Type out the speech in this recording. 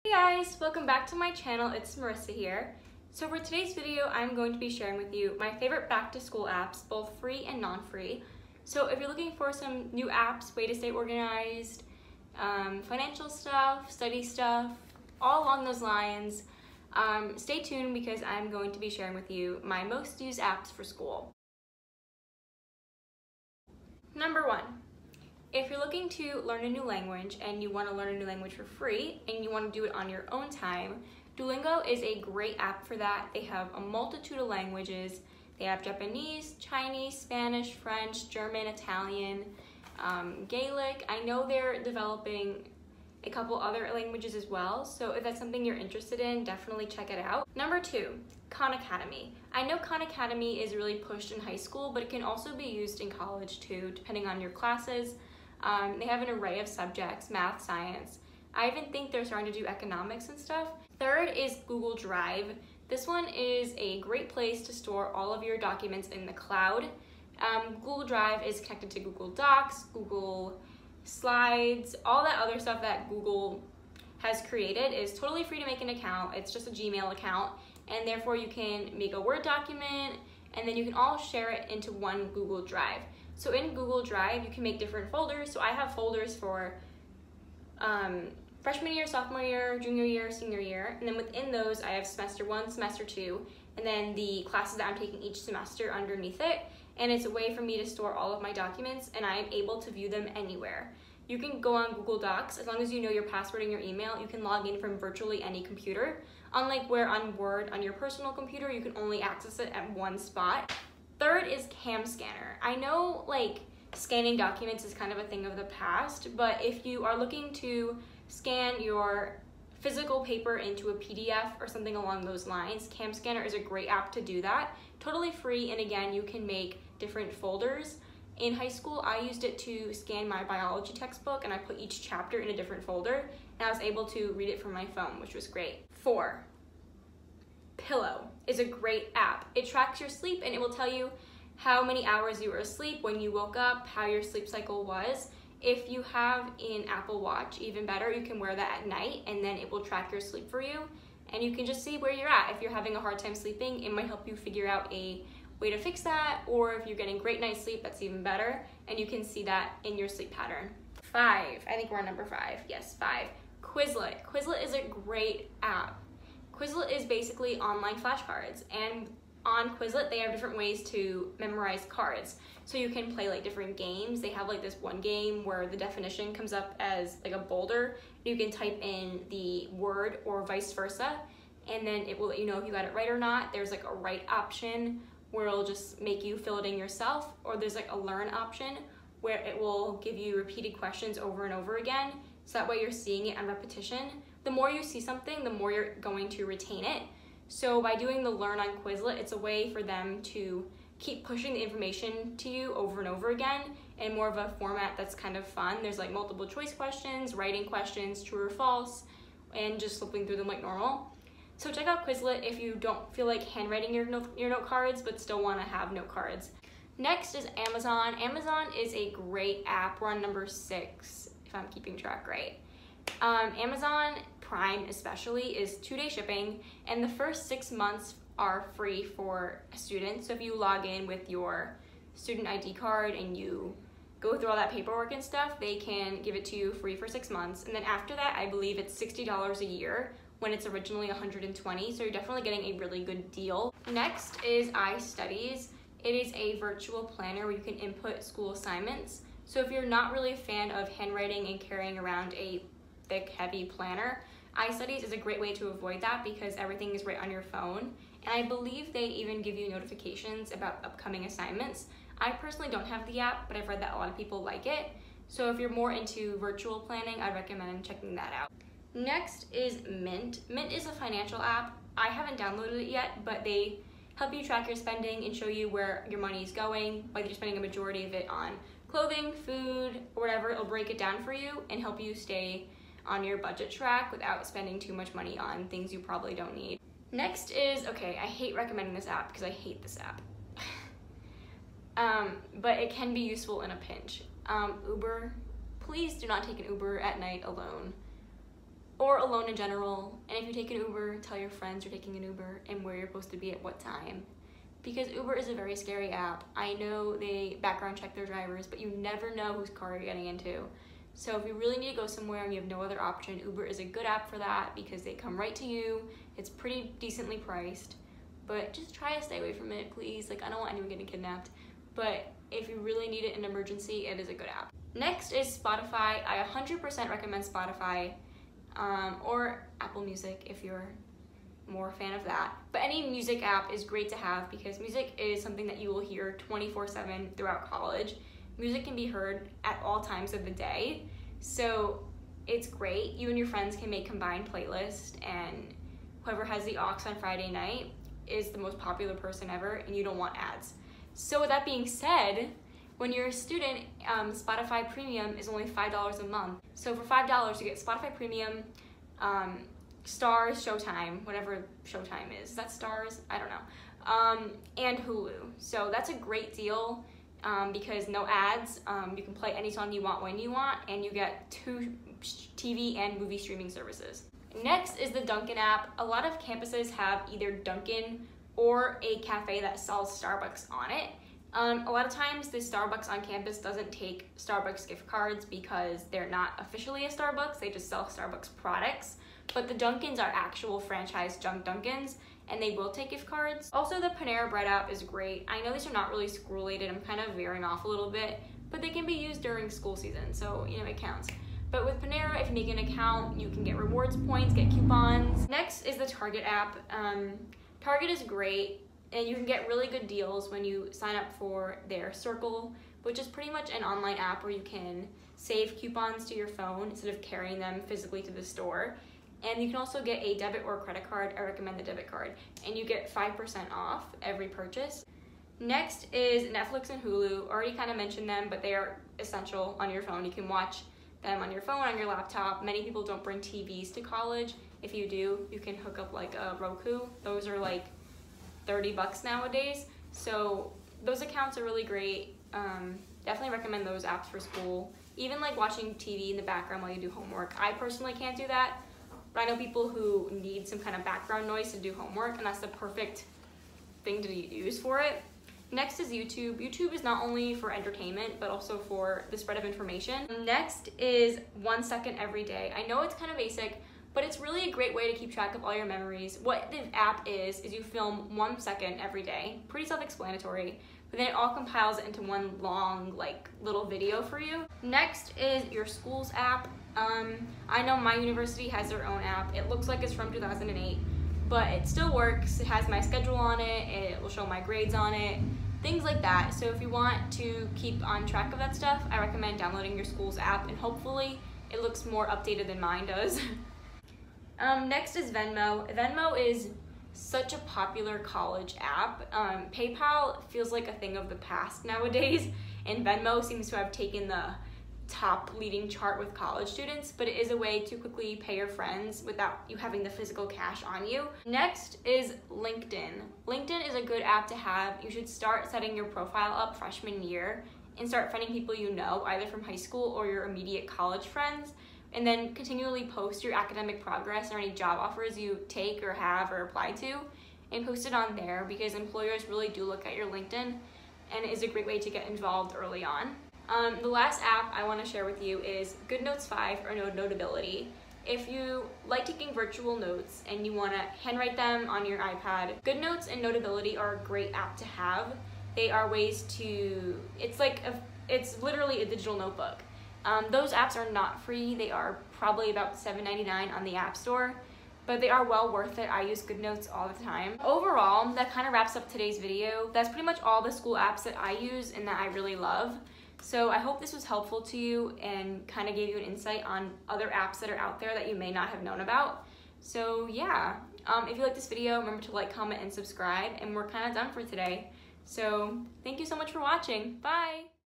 Hey guys, welcome back to my channel. It's Marissa here. So for today's video, I'm going to be sharing with you my favorite back to school apps, both free and non-free. So if you're looking for some new apps, way to stay organized, financial stuff, study stuff, all along those lines, stay tuned because I'm going to be sharing with you my most used apps for school. Number 1. If you're looking to learn a new language and you want to learn a new language for free and you want to do it on your own time, Duolingo is a great app for that. They have a multitude of languages. They have Japanese, Chinese, Spanish, French, German, Italian, Gaelic. I know they're developing a couple other languages as well, so if that's something you're interested in, definitely check it out. Number 2, Khan Academy. I know Khan Academy is really pushed in high school, but it can also be used in college too, depending on your classes. They have an array of subjects, math, science. I even think they're starting to do economics and stuff. Third is Google Drive. This one is a great place to store all of your documents in the cloud. Google Drive is connected to Google Docs, Google Slides, all that other stuff that Google has created is totally free to make an account. It's just a Gmail account, and therefore you can make a Word document, and then you can all share it into one Google Drive. So in Google Drive, you can make different folders. So I have folders for freshman year, sophomore year, junior year, senior year. And then within those, I have semester 1, semester 2, and then the classes that I'm taking each semester underneath it. And it's a way for me to store all of my documents, and I'm able to view them anywhere. You can go on Google Docs. As long as you know your password and your email, you can log in from virtually any computer. Unlike where on Word, on your personal computer, you can only access it at one spot. Third is Cam Scanner. I know scanning documents is kind of a thing of the past, but if you are looking to scan your physical paper into a PDF or something along those lines, Cam Scanner is a great app to do that. Totally free, and again, you can make different folders. In high school, I used it to scan my biology textbook, and I put each chapter in a different folder, and I was able to read it from my phone, which was great. 4. Pillow is a great app. It tracks your sleep, and it will tell you how many hours you were asleep, when you woke up, how your sleep cycle was. If you have an Apple Watch, even better, you can wear that at night, and then it will track your sleep for you, and you can just see where you're at. If you're having a hard time sleeping, it might help you figure out a way to fix that, or if you're getting great night's sleep, that's even better, and you can see that in your sleep pattern. 5, I think we're on number 5. Yes, 5. Quizlet. Quizlet is a great app. Quizlet is basically online flashcards, and on Quizlet they have different ways to memorize cards. So you can play different games. They have this one game where the definition comes up as a boulder. You can type in the word or vice versa, and then it will let you know if you got it right or not. There's a right option where it'll just make you fill it in yourself, or there's a learn option where it will give you repeated questions over and over again, so that way you're seeing it on repetition. The more you see something, the more you're going to retain it. So by doing the learn on Quizlet, it's a way for them to keep pushing the information to you over and over again in more of a format that's kind of fun. There's multiple choice questions, writing questions, true or false, and just flipping through them like normal. So check out Quizlet if you don't feel like handwriting your note cards but still want to have note cards. Next is Amazon. Amazon is a great app. We're on number 6, if I'm keeping track right. Amazon Prime especially is 2-day shipping, and the first 6 months are free for students. So if you log in with your student ID card and you go through all that paperwork and stuff, they can give it to you free for 6 months. And then after that, I believe it's $60 a year when it's originally $120, so you're definitely getting a really good deal. Next is iStudies. It is a virtual planner where you can input school assignments. So if you're not really a fan of handwriting and carrying around a thick, heavy planner, iStudies is a great way to avoid that because everything is right on your phone. And I believe they even give you notifications about upcoming assignments. I personally don't have the app, but I've read that a lot of people like it. So if you're more into virtual planning, I recommend checking that out. Next is Mint. Mint is a financial app. I haven't downloaded it yet, but they help you track your spending and show you where your money is going, whether you're spending a majority of it on clothing, food, or whatever. It'll break it down for you and help you stay on your budget track without spending too much money on things you probably don't need. Next is, okay, I hate recommending this app because I hate this app. But it can be useful in a pinch. Uber. Please do not take an Uber at night alone. or alone in general. And if you take an Uber, tell your friends you're taking an Uber and where you're supposed to be at what time. Because Uber is a very scary app. I know they background check their drivers, but you never know whose car you're getting into. So if you really need to go somewhere and you have no other option, Uber is a good app for that because they come right to you. It's pretty decently priced, but just try to stay away from it, please. Like, I don't want anyone getting kidnapped, but if you really need it in an emergency, it is a good app. Next is Spotify. I 100% recommend Spotify, or Apple Music if you're more a fan of that. But any music app is great to have because music is something that you will hear 24/7 throughout college. Music can be heard at all times of the day, so it's great. You and your friends can make combined playlists, and whoever has the aux on Friday night is the most popular person ever, and you don't want ads. So with that being said, when you're a student, Spotify Premium is only $5 a month. So for $5, you get Spotify Premium, Stars, Showtime, whatever Showtime is. Is that Stars? I don't know. And Hulu. So that's a great deal because no ads. You can play any song you want when you want, and you get 2 TV and movie streaming services. Next is the Dunkin' app. A lot of campuses have either Dunkin' or a cafe that sells Starbucks on it. A lot of times the Starbucks on campus doesn't take Starbucks gift cards because they're not officially a Starbucks, they just sell Starbucks products. But the Dunkins are actual franchise Dunkins, and they will take gift cards. Also, the Panera Bread app is great. I know these are not really school related, I'm kind of veering off a little bit, but they can be used during school season, so you know, it counts. But with Panera, if you make an account, you can get rewards points, get coupons. Next is the Target app. Target is great, and you can get really good deals when you sign up for their Circle, which is pretty much an online app where you can save coupons to your phone instead of carrying them physically to the store. And you can also get a debit or credit card. I recommend the debit card. And you get 5% off every purchase. Next is Netflix and Hulu. Already kind of mentioned them, but they are essential on your phone. You can watch them on your phone, on your laptop. Many people don't bring TVs to college. If you do, you can hook up like a Roku. Those are like $30 nowadays. So those accounts are really great. Definitely recommend those apps for school. Even like watching TV in the background while you do homework. I personally can't do that, but I know people who need some kind of background noise to do homework, and that's the perfect thing to use for it. Next is YouTube. YouTube is not only for entertainment, but also for the spread of information. Next is 1 second every day. I know it's kind of basic, but it's really a great way to keep track of all your memories. What the app is you film 1 second every day. Pretty self-explanatory, but then it all compiles it into one long, like, little video for you. Next is your school's app. I know my university has their own app. It looks like it's from 2008, but it still works. It has my schedule on it. It will show my grades on it, things like that. So if you want to keep on track of that stuff, I recommend downloading your school's app, and hopefully it looks more updated than mine does. Next is Venmo. Venmo is such a popular college app. PayPal feels like a thing of the past nowadays, and Venmo seems to have taken the top leading chart with college students, but it is a way to quickly pay your friends without you having the physical cash on you. Next is LinkedIn. LinkedIn is a good app to have. You should start setting your profile up freshman year and start finding people you know, either from high school or your immediate college friends, and then continually post your academic progress or any job offers you take or have or apply to, and post it on there because employers really do look at your LinkedIn, and it is a great way to get involved early on. The last app I want to share with you is GoodNotes 5 or Notability. If you like taking virtual notes and you want to handwrite them on your iPad, GoodNotes and Notability are a great app to have. They are ways to, it's literally a digital notebook. Those apps are not free. They are probably about $7.99 on the App Store, but they are well worth it. I use GoodNotes all the time. Overall, that kind of wraps up today's video. That's pretty much all the school apps that I use and that I really love. So I hope this was helpful to you and kind of gave you an insight on other apps that are out there that you may not have known about. So yeah, if you like this video, remember to like, comment, and subscribe, and we're kind of done for today. So thank you so much for watching. Bye!